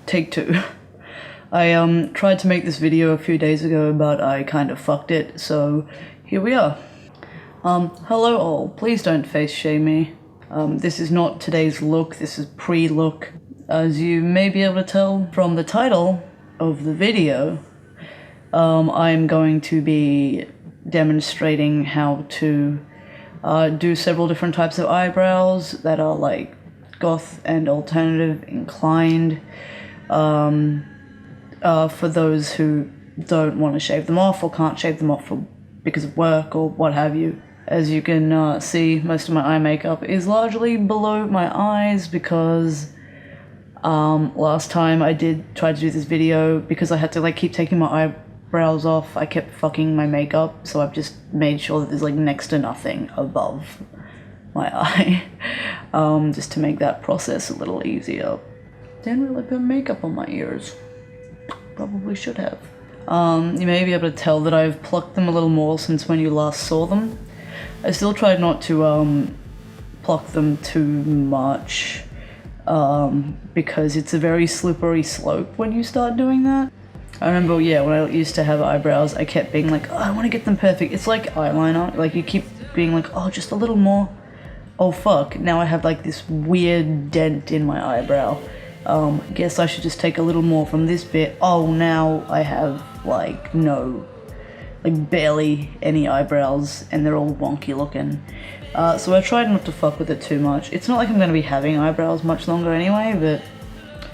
take two. I tried to make this video a few days ago, but I kind of fucked it, so here we are. Hello all, please don't face shame me. This is not today's look, this is pre-look. As you may be able to tell from the title of the video, I'm going to be demonstrating how to do several different types of eyebrows that are like goth and alternative inclined, for those who don't want to shave them off or can't shave them off because of work or what have you. As you can see, most of my eye makeup is largely below my eyes because last time I did try to do this video, because I had to like keep taking my eyebrows off, I kept fucking my makeup, so I've just made sure that there's like next to nothing above my eye, just to make that process a little easier. Didn't really put makeup on my ears. Probably should have. You may be able to tell that I've plucked them a little more since when you last saw them. I still tried not to pluck them too much, because it's a very slippery slope when you start doing that. I remember, yeah, when I used to have eyebrows, I kept being like, oh, I want to get them perfect. It's like eyeliner, like you keep being like, oh, just a little more. Oh fuck, now I have like this weird dent in my eyebrow. Guess I should just take a little more from this bit. Oh, now I have like barely any eyebrows and they're all wonky looking. So I tried not to fuck with it too much. It's not like I'm going to be having eyebrows much longer anyway, but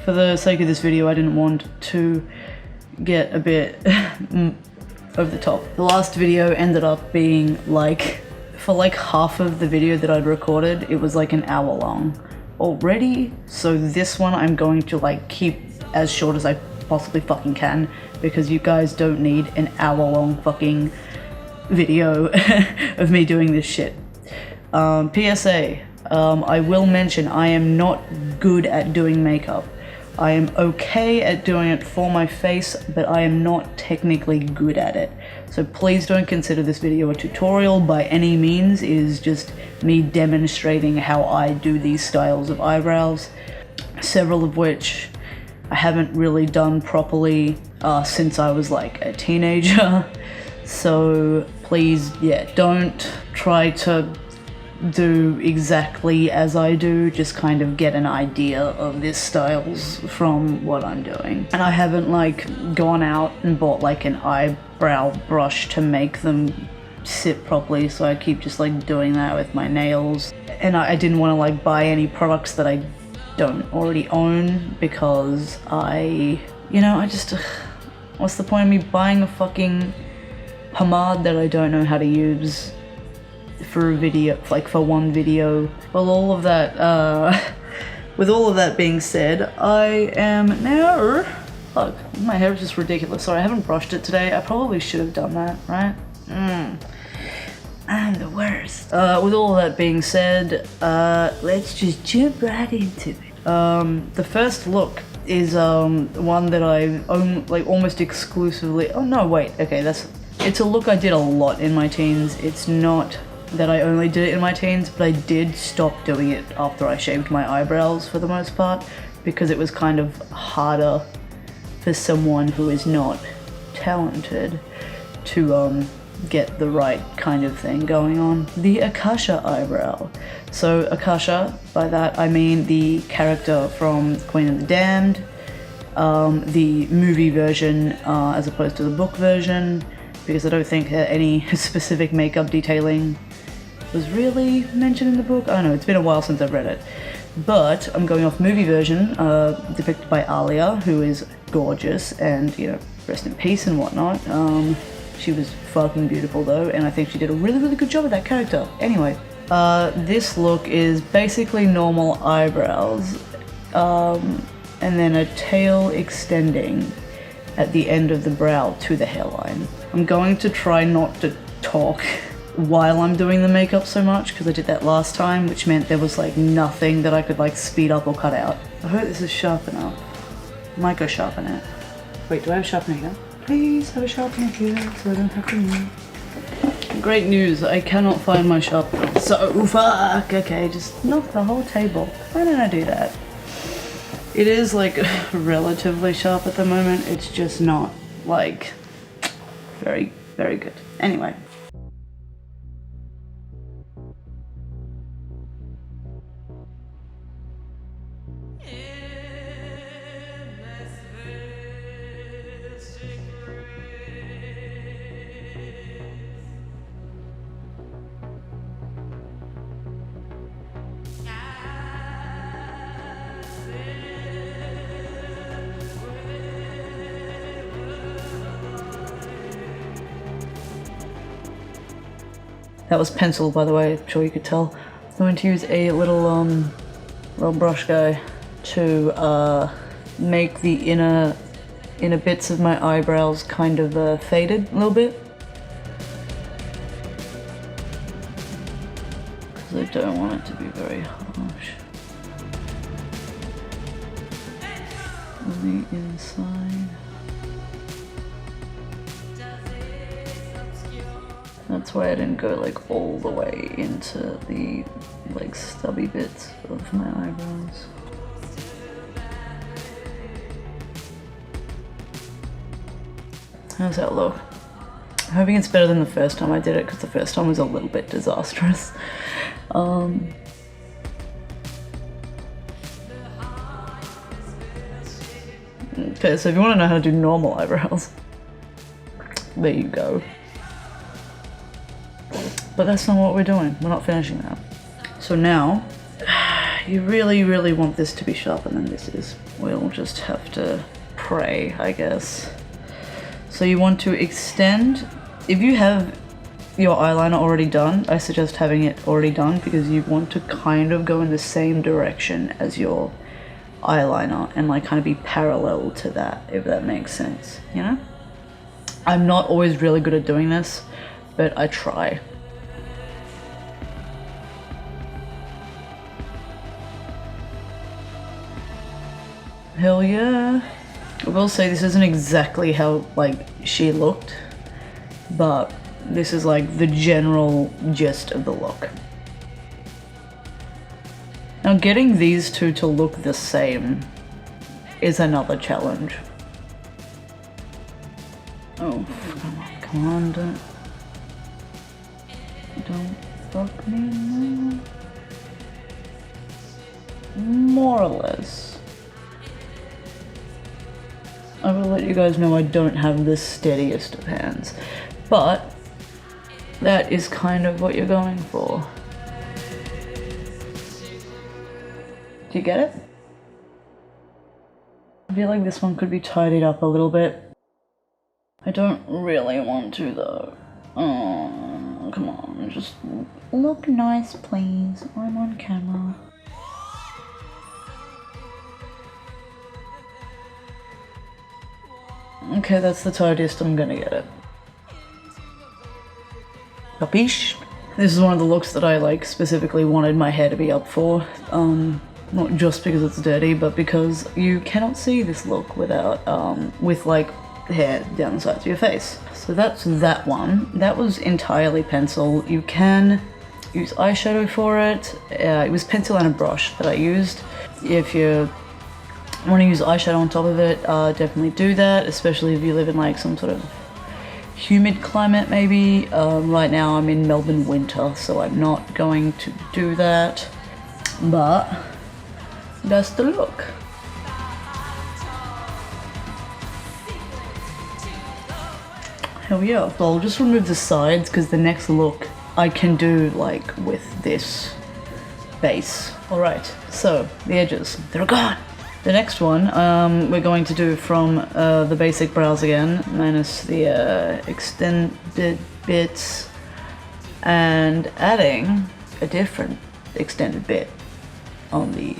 for the sake of this video I didn't want to get a bit over the top. The last video ended up being like, for like half of the video that I'd recorded, it was like an hour long already, so this one I'm going to like keep as short as I possibly fucking can, because you guys don't need an hour-long fucking video of me doing this shit. PSA, I will mention I am not good at doing makeup. I am okay at doing it for my face, but I am not technically good at it. So please don't consider this video a tutorial by any means. It is just me demonstrating how I do these styles of eyebrows, several of which I haven't really done properly since I was like a teenager. So please, yeah, don't try to do exactly as I do, just kind of get an idea of these styles from what I'm doing. And I haven't like gone out and bought like an eyebrow brush to make them sit properly, so I keep just like doing that with my nails. And I didn't want to like buy any products that I don't already own, because I just what's the point of me buying a fucking pomade that I don't know how to use for a video, like for one video. Well, all of that, with all of that being said, I am now, fuck, my hair is just ridiculous. Sorry, I haven't brushed it today. I probably should have done that, right? I'm the worst. With all of that being said, let's just jump right into it. The first look is one that I've almost exclusively, oh no, wait, okay, it's a look I did a lot in my teens. It's not that I only did it in my teens, but I did stop doing it after I shaved my eyebrows for the most part, because it was kind of harder for someone who is not talented to get the right kind of thing going on. The Akasha eyebrow. So Akasha, by that I mean the character from Queen of the Damned, the movie version as opposed to the book version, because I don't think any specific makeup detailing was really mentioned in the book. I don't know, it's been a while since I've read it. But I'm going off movie version, depicted by Alia, who is gorgeous and, you know, rest in peace and whatnot. She was fucking beautiful though, and I think she did a really, really good job with that character. Anyway, this look is basically normal eyebrows, and then a tail extending at the end of the brow to the hairline. I'm going to try not to talk while I'm doing the makeup so much, because I did that last time, which meant there was like nothing that I could like speed up or cut out. I hope this is sharp enough. I might go sharpen it. Wait, do I have a sharpener here? Please have a sharpener here so I don't have to move. Great news, I cannot find my sharpener. So fuck, okay, just knock the whole table. Why didn't I do that? It is like relatively sharp at the moment. It's just not like very, very good. Anyway. That was pencil, by the way, I'm sure you could tell. I'm going to use a little brush guy to make the inner bits of my eyebrows kind of faded a little bit. Because I don't want it to be very harsh. On the inside. That's why I didn't go like all the way into the like stubby bits of my eyebrows. How's that look? I'm hoping it's better than the first time I did it, because the first time was a little bit disastrous. Okay, so if you want to know how to do normal eyebrows, there you go. But that's not what we're doing. We're not finishing that. So now, you really, really want this to be sharper than this is. We'll just have to pray, I guess. So you want to extend. If you have your eyeliner already done, I suggest having it already done, because you want to kind of go in the same direction as your eyeliner and like kind of be parallel to that, if that makes sense, you know? I'm not always really good at doing this, but I try. Hell yeah. I will say this isn't exactly how like she looked, but this is like the general gist of the look. Now getting these two to look the same is another challenge. Oh, come on, don't fuck me now. More or less. I will let you guys know I don't have the steadiest of hands, but that is kind of what you're going for. Do you get it? I feel like this one could be tidied up a little bit. I don't really want to though. Oh, come on, just look nice please. I'm on camera. Okay, that's the tidiest I'm gonna get it. Capiche? This is one of the looks that I like specifically wanted my hair to be up for. Not just because it's dirty, but because you cannot see this look without, with like hair down the sides of your face. So that's that one. That was entirely pencil. You can use eyeshadow for it. It was pencil and a brush that I used. If you want to use eyeshadow on top of it, definitely do that, especially if you live in like some sort of humid climate maybe. Right now I'm in Melbourne winter, so I'm not going to do that, but that's the look. Hell yeah. So I'll just remove the sides, because the next look I can do like with this base. Alright, so the edges, they're gone. The next one we're going to do from the basic brows again, minus the extended bits, and adding a different extended bit on the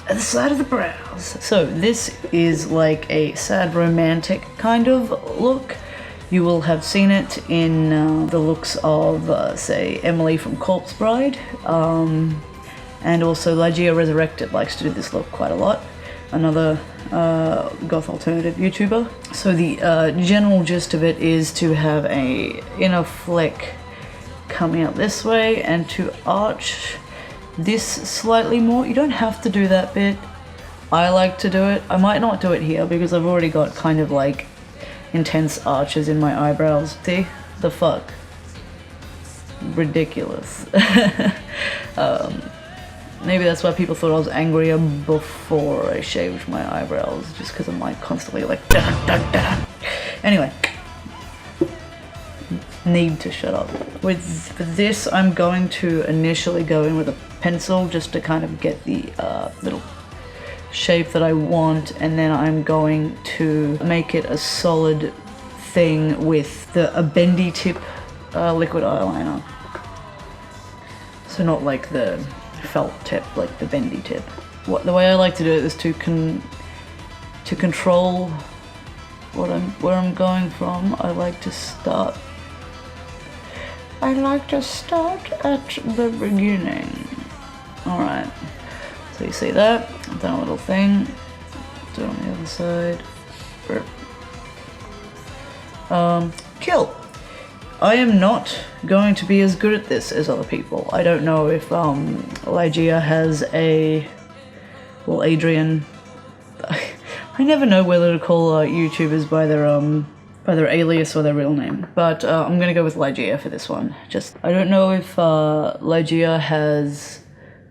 other side of the brows. So this is like a sad romantic kind of look. You will have seen it in the looks of, say, Emily from Corpse Bride. And also Lygia Resurrected likes to do this look quite a lot. Another goth alternative YouTuber. So the general gist of it is to have a inner flick coming out this way and to arch this slightly more. You don't have to do that bit. I like to do it. I might not do it here because I've already got kind of like intense arches in my eyebrows. See? The fuck? Ridiculous. Maybe that's why people thought I was angrier before I shaved my eyebrows, just because I'm like constantly like da, da, da. Anyway, need to shut up. With this, I'm going to initially go in with a pencil just to kind of get the little shape that I want, and then I'm going to make it a solid thing with a bendy tip liquid eyeliner. So not like the felt tip, like the bendy tip. The way I like to do it is to control where I'm going from. I like to start at the beginning. Alright, so you see that? I've done a little thing. Do it on the other side. Kill! I am not going to be as good at this as other people. I don't know if Lygia has well, Adrian. I never know whether to call YouTubers by their alias or their real name, but I'm gonna go with Lygia for this one. I don't know if Lygia has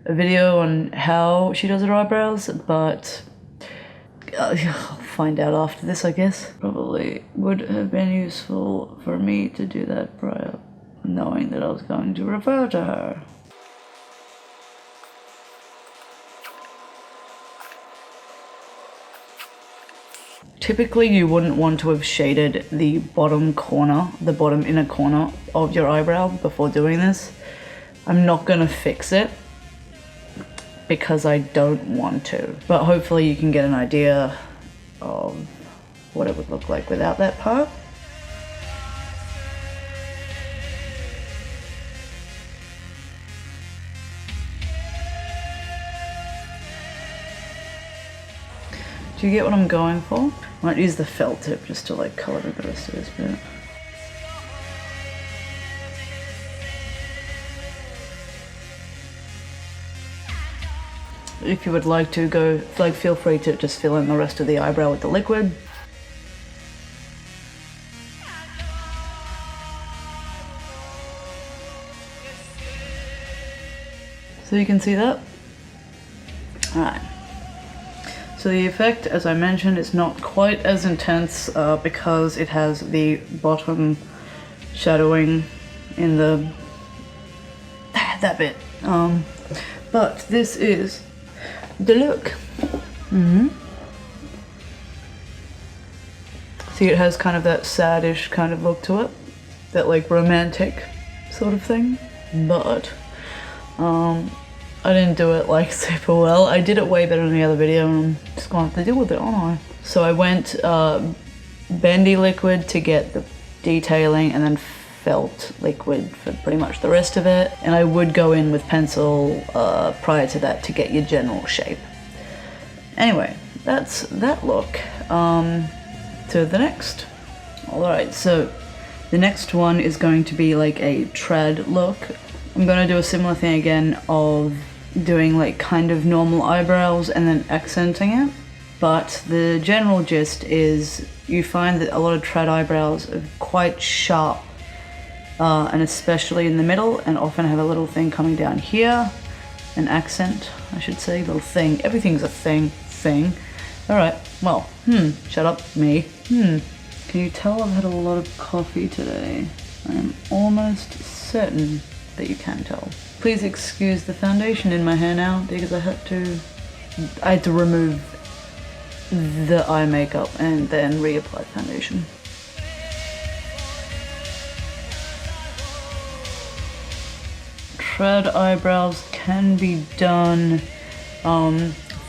a video on how she does her eyebrows, but I'll find out after this, I guess. Probably would have been useful for me to do that prior, knowing that I was going to refer to her. Typically, you wouldn't want to have shaded the bottom inner corner of your eyebrow before doing this. I'm not gonna fix it because I don't want to, but hopefully you can get an idea of what it would look like without that part. Do you get what I'm going for? I might use the felt tip just to like color the rest of this bit. If you would like to go, feel free to just fill in the rest of the eyebrow with the liquid. So you can see that? Alright. So the effect, as I mentioned, is not quite as intense because it has the bottom shadowing in that bit. But this is the look. See, it has kind of that saddish kind of look to it, that like romantic sort of thing. But I didn't do it like super well. I did it way better in the other video, and I'm just gonna have to deal with it, aren't I? So I went bendy liquid to get the detailing, and then felt liquid for pretty much the rest of it. And I would go in with pencil prior to that to get your general shape. Anyway, that's that look. To the next. Alright, so the next one is going to be like a trad look. I'm gonna do a similar thing again of doing like kind of normal eyebrows and then accenting it. But the general gist is you find that a lot of trad eyebrows are quite sharp, and especially in the middle, and often have a little thing coming down here. An accent, I should say, little thing. Everything's a thing. Alright, well, shut up, me. Can you tell I've had a lot of coffee today? I am almost certain that you can tell. Please excuse the foundation in my hair now because I had to remove the eye makeup and then reapply foundation. Trad eyebrows can be done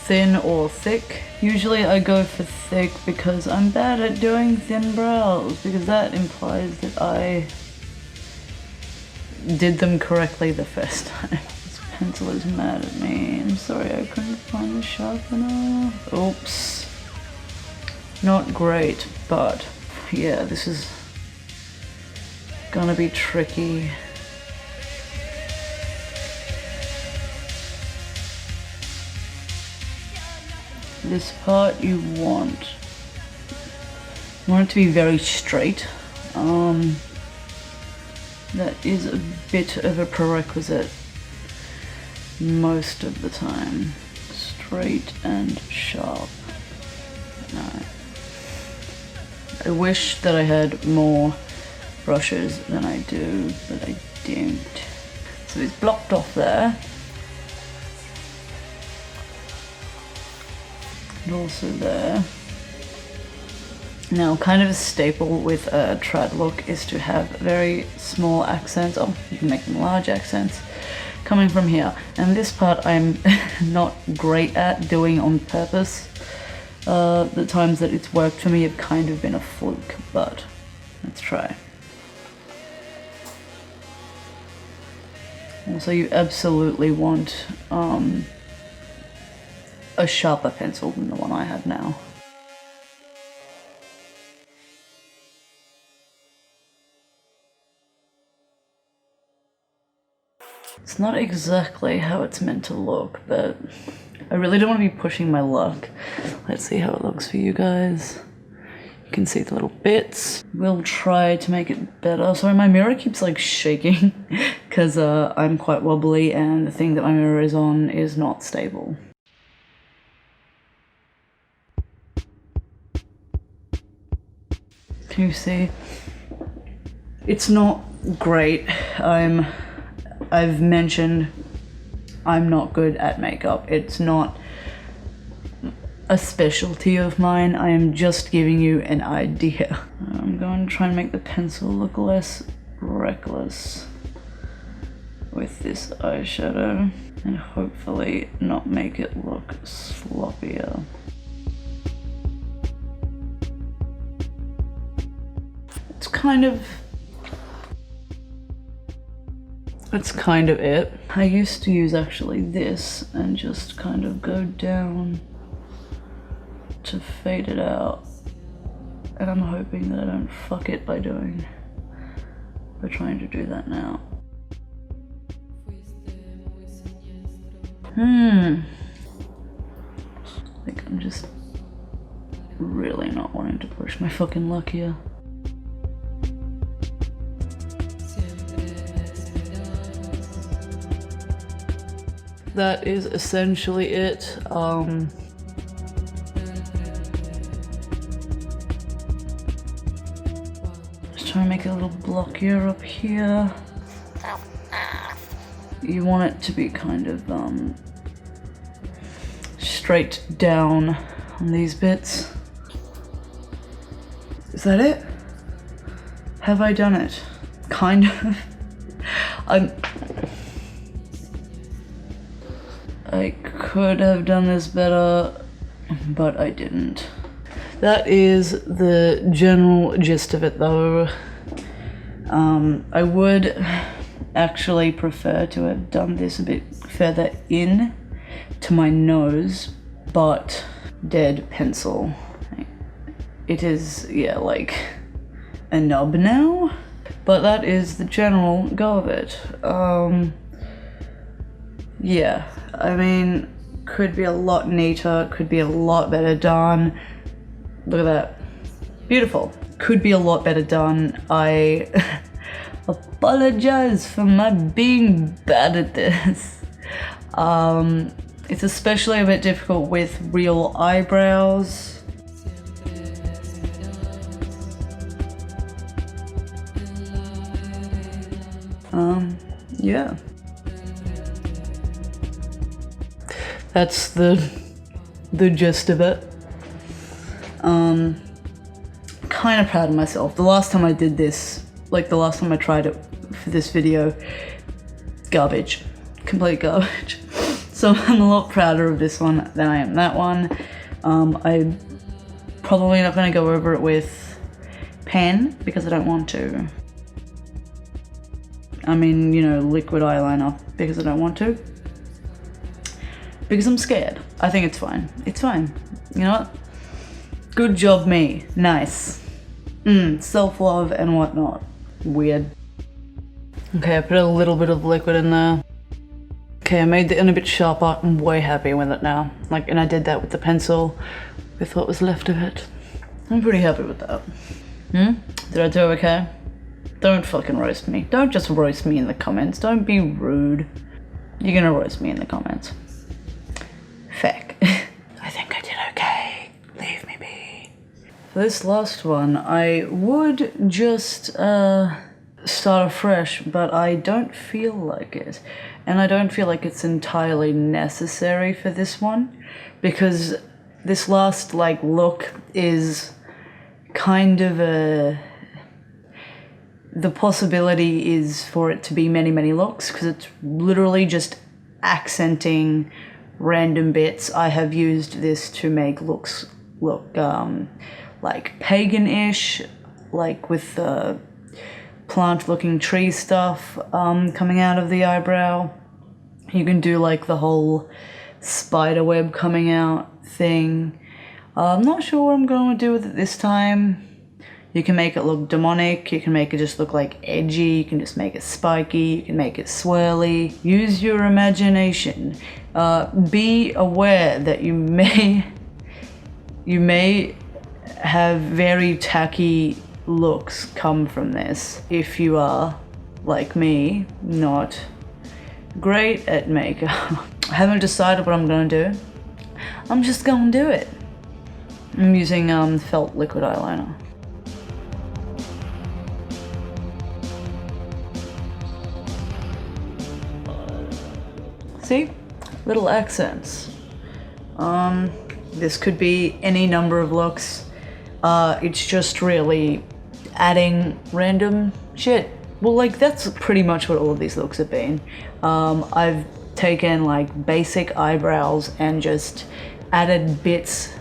thin or thick. Usually I go for thick because I'm bad at doing thin brows, because that implies that I did them correctly the first time. This pencil is mad at me. I'm sorry I couldn't find the sharpener. Oops. Not great, but yeah, this is gonna be tricky. this part you want it to be very straight. That is a bit of a prerequisite most of the time. Straight and sharp. No. I wish that I had more brushes than I do, but I don't. So it's blocked off there. And also there. Now, kind of a staple with a trad look is to have very small accents, oh, you can make them large accents, coming from here. And this part I'm not great at doing on purpose. The times that it's worked for me have kind of been a fluke, but let's try. Also, you absolutely want a sharper pencil than the one I have now. It's not exactly how it's meant to look, but I really don't want to be pushing my luck. Let's see how it looks for you guys. You can see the little bits. We'll try to make it better. Sorry, my mirror keeps like shaking because I'm quite wobbly and the thing that my mirror is on is not stable. Can you see? It's not great. I've mentioned I'm not good at makeup. It's not a specialty of mine. I am just giving you an idea. I'm going to try and make the pencil look less reckless with this eyeshadow and hopefully not make it look sloppier. That's kind of it. I used to use actually this and just kind of go down to fade it out. And I'm hoping that I don't fuck it by trying to do that now. I think I'm just really not wanting to push my fucking luck here. That is essentially it. Just trying to make it a little blockier up here. You want it to be kind of straight down on these bits. Is that it? Have I done it? Kind of. I could have done this better, but I didn't. That is the general gist of it though. I would actually prefer to have done this a bit further in to my nose, but dead pencil. It is, yeah, like a nub now, but that is the general go of it. Yeah, I mean, could be a lot neater, could be a lot better done. Look at that. Beautiful. Could be a lot better done. I apologize for my being bad at this. It's especially a bit difficult with real eyebrows. Yeah. That's the gist of it. Kind of proud of myself. The last time I did this, like the last time I tried it for this video, garbage. Complete garbage. So I'm a lot prouder of this one than I am that one. I'm probably not going to go over it with pen because I don't want to. I mean, you know, liquid eyeliner because I don't want to. Because I'm scared. I think it's fine. It's fine. You know what? Good job me. Nice. Self-love and whatnot. Weird. Okay, I put a little bit of liquid in there. Okay, I made the end a bit sharper. I'm way happy with it now. Like, and I did that with the pencil, with what was left of it. I'm pretty happy with that. Did I do okay? Don't fucking roast me. Don't just roast me in the comments. Don't be rude. You're gonna roast me in the comments. Feck. I think I did okay. Leave me be. For this last one, I would just start afresh, but I don't feel like it. And I don't feel like it's entirely necessary for this one, because this last like look is kind of the possibility is for it to be many, many looks, because it's literally just accenting random bits. I have used this to make looks look like pagan-ish, like with the plant-looking tree stuff coming out of the eyebrow. You can do like the whole spider web coming out thing. I'm not sure what I'm going to do with it this time. You can make it look demonic, you can make it just look like edgy, you can just make it spiky, you can make it swirly. Use your imagination. Be aware that you may have very tacky looks come from this if you are, like me, not great at makeup. I haven't decided what I'm gonna do. I'm just gonna do it. I'm using felt liquid eyeliner. See? Little accents. This could be any number of looks. It's just really adding random shit. Well, like, that's pretty much what all of these looks have been. I've taken like basic eyebrows and just added bits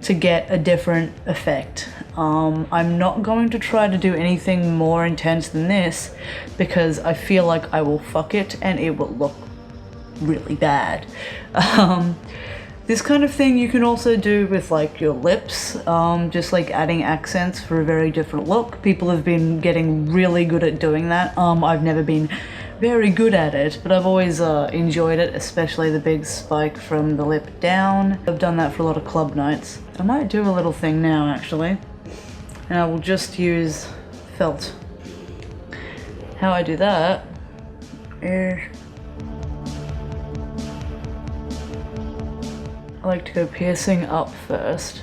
to get a different effect. I'm not going to try to do anything more intense than this because I feel like I will fuck it and it will look really bad. This kind of thing you can also do with like your lips, just like adding accents for a very different look. People have been getting really good at doing that. I've never been very good at it, but I've always enjoyed it, especially the big spike from the lip down. I've done that for a lot of club nights. I might do a little thing now actually, and I will just use felt. How I do that is I like to go piercing up first,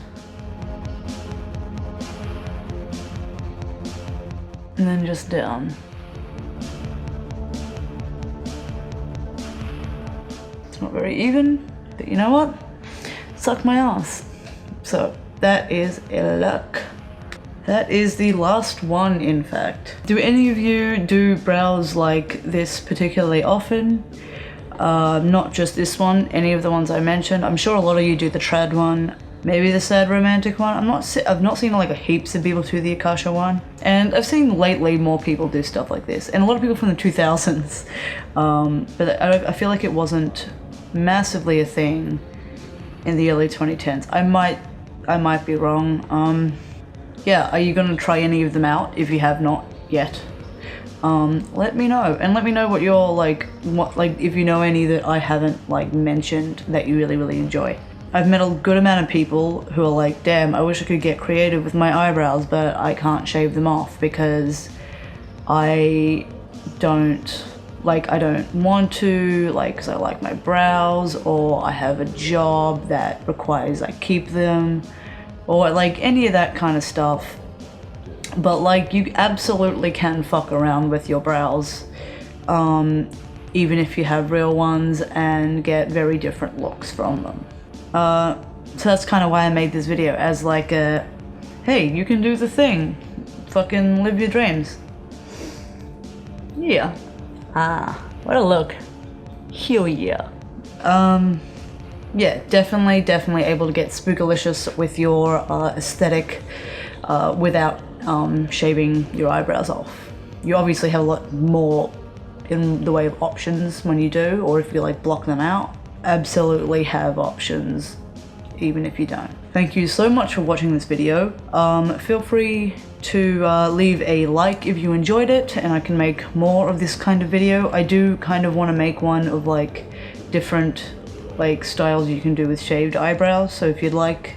and then just down. It's not very even, but you know what? Suck my ass. So that is a look. That is the last one, in fact. Do any of you do brows like this particularly often? Not just this one, any of the ones I mentioned. I'm sure a lot of you do the trad one, maybe the sad romantic one. I've not seen like heaps of people do the Akasha one, and I've seen lately more people do stuff like this, and a lot of people from the 2000s. But I feel like it wasn't massively a thing in the early 2010s. I might be wrong. Yeah, are you gonna try any of them out if you have not yet? Let me know, and let me know what you're like, if you know any that I haven't like mentioned that you really, really enjoy. I've met a good amount of people who are like, damn, I wish I could get creative with my eyebrows, but I can't shave them off because I don't want to, like, because I like my brows, or I have a job that requires I keep them, or like any of that kind of stuff. But like, you absolutely can fuck around with your brows, even if you have real ones, and get very different looks from them. So that's kind of why I made this video, as like a, hey, you can do the thing, fucking live your dreams. Yeah. Ah, what a look. Hell yeah. Yeah, definitely able to get spookalicious with your aesthetic without shaving your eyebrows off. You obviously have a lot more in the way of options when you do, or if you like block them out. Absolutely have options even if you don't. Thank you so much for watching this video. Feel free to leave a like if you enjoyed it, and I can make more of this kind of video. I do kind of want to make one of like different like styles you can do with shaved eyebrows, so if you'd like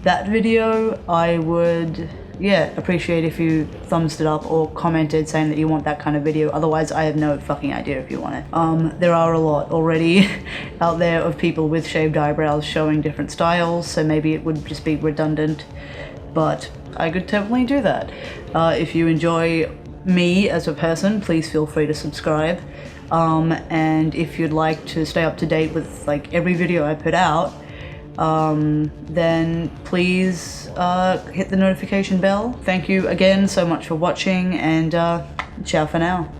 that video, I would appreciate if you thumbs it up or commented saying that you want that kind of video. Otherwise, I have no fucking idea if you want it. There are a lot already out there of people with shaved eyebrows showing different styles, so maybe it would just be redundant, but I could definitely do that. If you enjoy me as a person, please feel free to subscribe. And if you'd like to stay up to date with like every video I put out, then please hit the notification bell. Thank you again so much for watching, and ciao for now.